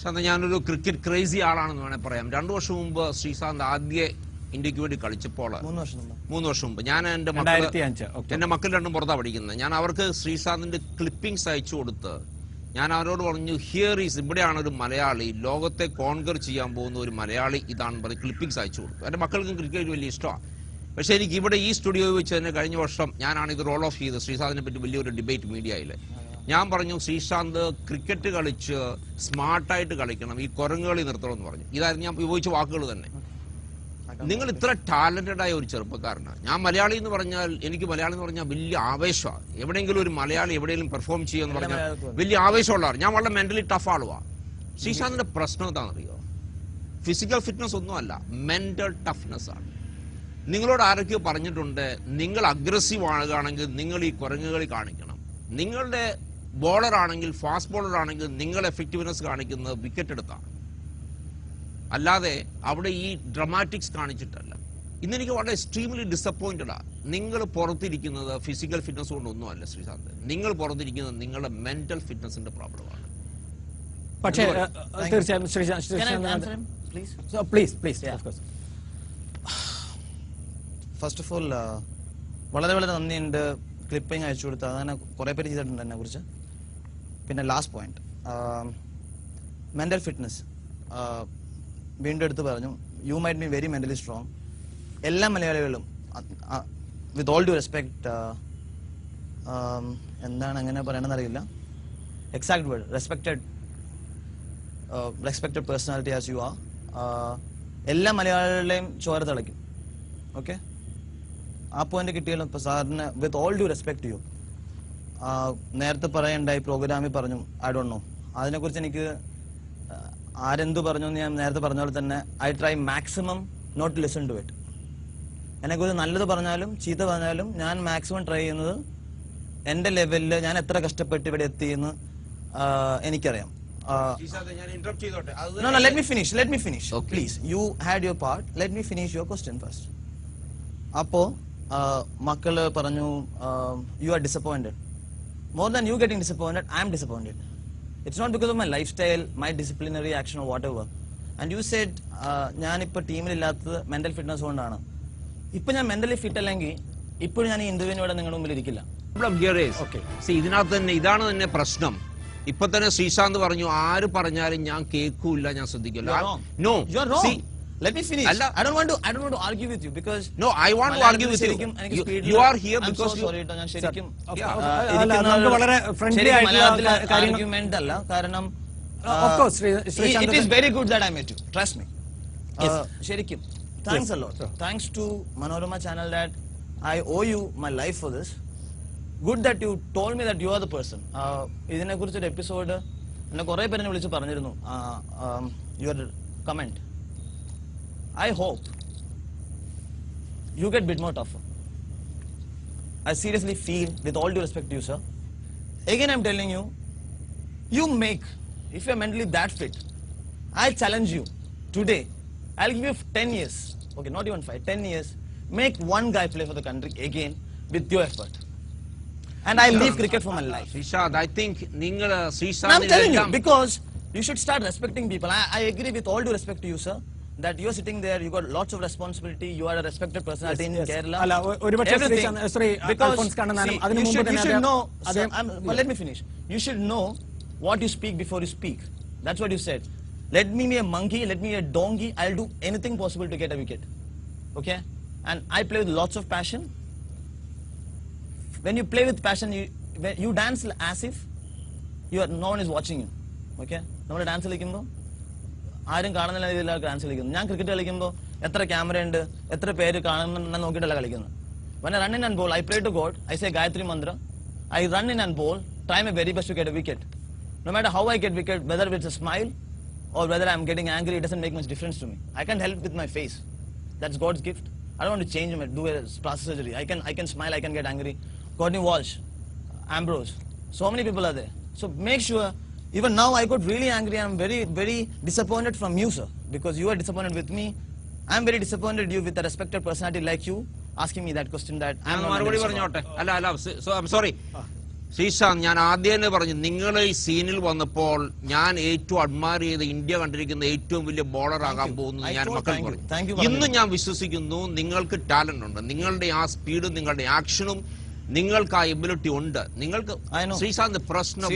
ശ്രീശാന്ത്, ഞാനൊരു cricket crazy ആളാണെന്ന് വേണേൽ പറയാം. 2 വർഷം മുമ്പ് ശ്രീശാന്ത് ആദ്യ ഇന്ത്യക്ക് വേണ്ടി കളിച്ചപ്പോൾ 3 വർഷം മുമ്പ് ഞാൻ എന്റെ മക്കൾ രണ്ടും പുറത്താണ് പഠിക്കുന്നത്. ഞാൻ അവർക്ക് ശ്രീശാന്തിന്റെ ക്ലിപ്പിംഗ്സ് അയച്ചു കൊടുത്ത് ഞാൻ അവരോട് പറഞ്ഞു, ഹിയർ ഈസ്, ഇവിടെയാണ് ഒരു മലയാളി, ലോകത്തെ കോൺകർ ചെയ്യാൻ പോകുന്ന ഒരു മലയാളി, ഇതാണ് പറഞ്ഞ് ക്ലിപ്പിംഗ്സ് അയച്ചു കൊടുത്തു. എന്റെ മക്കൾക്കും ക്രിക്കറ്റ് വലിയ ഇഷ്ടമാണ്. പക്ഷെ എനിക്ക് ഇവിടെ ഈ സ്റ്റുഡിയോയിൽ വെച്ച് തന്നെ കഴിഞ്ഞ വർഷം ഞാനാണ് ഇത് റോൾ ഓഫ് ചെയ്തത്. ശ്രീശാന്തിനെ പറ്റി വലിയൊരു ഡിബേറ്റ് മീഡിയയിൽ ഞാൻ പറഞ്ഞു, ശ്രീശാന്ത് ക്രിക്കറ്റ് കളിച്ച് സ്മാർട്ടായിട്ട് കളിക്കണം, ഈ കുരങ്ങുകളി നിർത്തണമെന്ന് പറഞ്ഞു. ഇതായിരുന്നു ഞാൻ ഉപയോഗിച്ച വാക്കുകൾ തന്നെ. നിങ്ങൾ ഇത്ര ടാലന്റഡ് ആയ ഒരു ചെറുപ്പക്കാരനാണ്. ഞാൻ മലയാളി എന്ന് പറഞ്ഞാൽ, എനിക്ക് മലയാളി എന്ന് പറഞ്ഞാൽ വലിയ ആവേശമാണ്. എവിടെയെങ്കിലും ഒരു മലയാളി എവിടെയെങ്കിലും പെർഫോം ചെയ്യുമെന്ന് പറഞ്ഞാൽ വലിയ ആവേശമുള്ളതാണ്. ഞാൻ വളരെ മെന്റലി ടഫ് ആളുവാണ്. ശ്രീശാന്തിന്റെ പ്രശ്നം എന്താണെന്നറിയോ? ഫിസിക്കൽ ഫിറ്റ്നസ് ഒന്നുമല്ല, മെന്റൽ ടഫ്നെസ് ആണ്. നിങ്ങളോട് ആരൊക്കെയോ പറഞ്ഞിട്ടുണ്ട്, നിങ്ങൾ അഗ്രസീവ് ആകുകയാണെങ്കിൽ നിങ്ങൾ ഈ കുരങ്ങുകളി കാണിക്കണം. നിങ്ങളുടെ ബോളർ ആണെങ്കിൽ, ഫാസ്റ്റ് ബോളർ ആണെങ്കിൽ നിങ്ങൾ എഫക്റ്റീവ്നെസ് കാണിക്കുന്നത് വിക്കറ്റ് എടുത്താണ്, അല്ലാതെ അവിടെ ഈ ഡ്രമാറ്റിക്സ് കാണിച്ചിട്ടല്ല. ഇന്നെനിക്ക് വളരെ എക്സ്ട്രീംലി ഡിസപ്പോയിന്റഡാണ്. നിങ്ങൾ പുറത്തിരിക്കുന്നത് ഫിസിക്കൽ ഫിറ്റ്നസ് കൊണ്ടൊന്നുമല്ല ശ്രീശാന്ത്. നിങ്ങൾ പുറത്തിരിക്കുന്നത് നിങ്ങളുടെ മെന്റൽ ഫിറ്റ്നസിന്റെ പ്രോബ്ലമാണ്. പക്ഷേ തീർച്ചയായും ഫസ്റ്റ് ഓഫ് ഓൾ വളരെ വളരെ നന്ദിയുണ്ട് ക്ലിപ്പിംഗ് അയച്ചു കൊടുത്ത്. അതങ്ങനെ കുറേ പേര് ചെയ്തിട്ടുണ്ട് എന്നെ കുറിച്ച്. പിന്നെ ലാസ്റ്റ് പോയിന്റ്, മെന്റൽ ഫിറ്റ്നസ് വീണ്ടും എടുത്ത് പറഞ്ഞു. You might be very mentally strong. എല്ലാ മലയാളികളും വിത്ത് ഓൾ ഡ്യൂ റെസ്പെക്ട്, എന്താണ് അങ്ങനെ പറയണമെന്ന് അറിയില്ല, exact word, respected personality as you are. എല്ലാ മലയാളികളെയും ചോര തിളയ്ക്കും. ഓക്കെ, ആ പോയിന്റ് കിട്ടിയാലും ഇപ്പൊ സാറിന് with all due respect you. നേരത്തെ പറയണ്ടായി, പ്രോഗ്രാമിൽ പറഞ്ഞു, ഐ ഡോണ്ട് നോ, അതിനെക്കുറിച്ച് എനിക്ക് ആരെന്തു പറഞ്ഞു എന്ന് ഞാൻ നേരത്തെ പറഞ്ഞ പോലെ തന്നെ I try maximum not listen to it. എന്നെക്കുറിച്ച് നല്ലത് പറഞ്ഞാലും ചീത്ത പറഞ്ഞാലും ഞാൻ മാക്സിമം ട്രൈ ചെയ്യുന്നത് എന്റെ ലെവലിൽ ഞാൻ എത്ര കഷ്ടപ്പെട്ട് ഇവിടെ എത്തിയെന്ന് എനിക്കറിയാം. No, let me finish. Okay. Please, you had your part. Let me finish your question first. Appo makkalu paranju, you are disappointed. More than you getting disappointed, I am disappointed. It's not because of my lifestyle, my disciplinary action or whatever. And you said ഞാൻ ഇപ്പൊ ടീമിൽ ഇല്ലാത്തത് mental fitness കൊണ്ടാണ്. ഇപ്പൊ ഞാൻ mentally fit അല്ലെങ്കിൽ ഇപ്പോഴും ഞാൻ ഈ ഇന്റർവ്യൂവിനോടെ നിങ്ങളുടെ മുമ്പിൽ ഇരിക്കില്ല. ഇതിനകത്ത് തന്നെ ഇതാണ് തന്നെ പ്രശ്നം. ഇപ്പൊ തന്നെ ശ്രീശാന്ത് പറഞ്ഞു, ആര് പറഞ്ഞാലും ഞാൻ കേൾക്കൂല, ഞാൻ ശ്രദ്ധിക്കില്ല. No, see, let me finish. I don't want to argue with you because no, I want to argue with you. You are here because I'm so sorry ഞാൻ ശരിക്കും നമുക്ക് വളരെ ഫ്രണ്ട്ലി ആയിട്ടുള്ള ആർഗ്യുമെന്റ് അല്ല. കാരണം of course it is very good that I met you, trust me. ശരിക്കും thanks a lot. Thanks to Manorama channel that I owe you my life for this. Good that you told me that you are the person. ഇതിനെ കുറിച്ചൊരു episode എന്നെ കുറെ പേരെ വിളിച്ച് പറഞ്ഞിരുന്നു. Your comment, I hope you get a bit more tougher. I seriously feel, with all due respect to you, sir, again I'm telling you, you make, if you're mentally that fit, I challenge you today, I'll give you 10 years, okay, not even 5, 10 years, make one guy play for the country again with your effort. And I leave cricket for my life. Srishant, I think I'm telling you, because you should start respecting people. I agree with all due respect to you, sir, that you're sitting there, you got lots of responsibility, you are a respected personality in Kerala. Everything. Because you should know, well, let me finish. You should know what you speak before you speak. That's what you said. Let me be a monkey, let me be a donkey, I'll do anything possible to get a wicket. Okay? And I play with lots of passion. When you play with passion, you dance as if no one is watching you. Okay? നമ്മുടെ dance കളിക്കുമ്പോൾ ആരും കാണുന്നില്ല രീതിയിലാണ് dance കളിക്കുന്നത്. ഞാൻ cricket കളിക്കുമ്പോൾ എത്ര camera ഉണ്ട്, എത്ര പേര് കാണുന്ന നോക്കിയിട്ടല്ല കളിക്കുന്നത്. When I run in and bowl, I pray to God, I say Gayatri Mantra, I run in and bowl, try my very best to get a wicket. No matter how I get wicket, whether it's a smile or whether I'm getting angry, it doesn't make much difference to me. I can't help with my face. That's God's gift. I don't want to change him, do a plastic surgery. I can smile, I can get angry. Courtney Walsh, Ambrose, so many people are there. So make sure. Even now I got really angry. I'm very, very disappointed from you, sir, because you are disappointed with me. I'm very disappointed you with a respected personality like you asking me that question that I'm not. So I'm sorry. Sreesanth, ഞാൻ ആദ്യം തന്നെ പറഞ്ഞു, നിങ്ങൾ ഈ സീനിൽ വന്നപ്പോൾ ഞാൻ ഏറ്റവും അഡ്മയർ ചെയ്ത് ഇന്ത്യ കണ്ടിരിക്കുന്ന ഏറ്റവും വലിയ ബോളർ ആകാൻ പോകുന്നു ഞാൻ മക്കൾ പറഞ്ഞു. ഇന്ന് ഞാൻ വിശ്വസിക്കുന്നു നിങ്ങൾക്ക് ടാലന്റ് ഉണ്ട്, നിങ്ങളുടെ ആ സ്പീഡും നിങ്ങളുടെ ആക്ഷനും നിങ്ങൾക്ക് ആ എബിലിറ്റി ഉണ്ട്. നിങ്ങൾക്ക് ശ്രീശാന്ത് പ്രശ്നം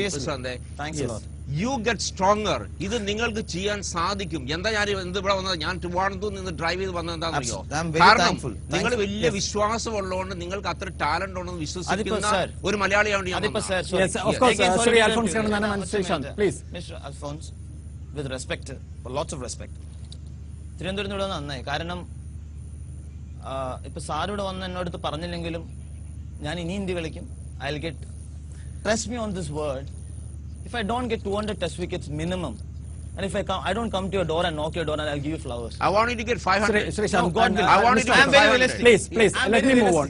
യു ഗെറ്റ് സ്ട്രോങ്ങർ. ഇത് നിങ്ങൾക്ക് ചെയ്യാൻ സാധിക്കും. എന്താ ഞാൻ ഇവിടെ വന്നത്, ഞാൻ ട്രിവാൻഡ്രത്ത് നിന്ന് ഡ്രൈവ് ചെയ്ത് വന്നത് എന്താണെന്നറിയോ? കാരണം നിങ്ങൾ വലിയ വിശ്വാസമുള്ളതുകൊണ്ട് നിങ്ങൾക്ക് അത്ര ടാലന്റ് ഉണ്ടെന്ന് വിശ്വസിക്കുന്ന ഒരു മലയാളിയാണ്. With respect, lots of respect, തിരുവനന്തപുരത്ത് ഇവിടെ നന്നായി. കാരണം ഇപ്പൊ സാറിവിടെ വന്ന് എന്നോട് പറഞ്ഞില്ലെങ്കിലും ഞാൻ ഇനി ഇന്ത്യ കളിക്കും. I will get, trust me on this word, if I don't get 200 test wickets minimum, and if I don't come to your door and knock your door and I'll give you flowers. I want you to get 500. Sri, I want you to get 500. Please, let me move on.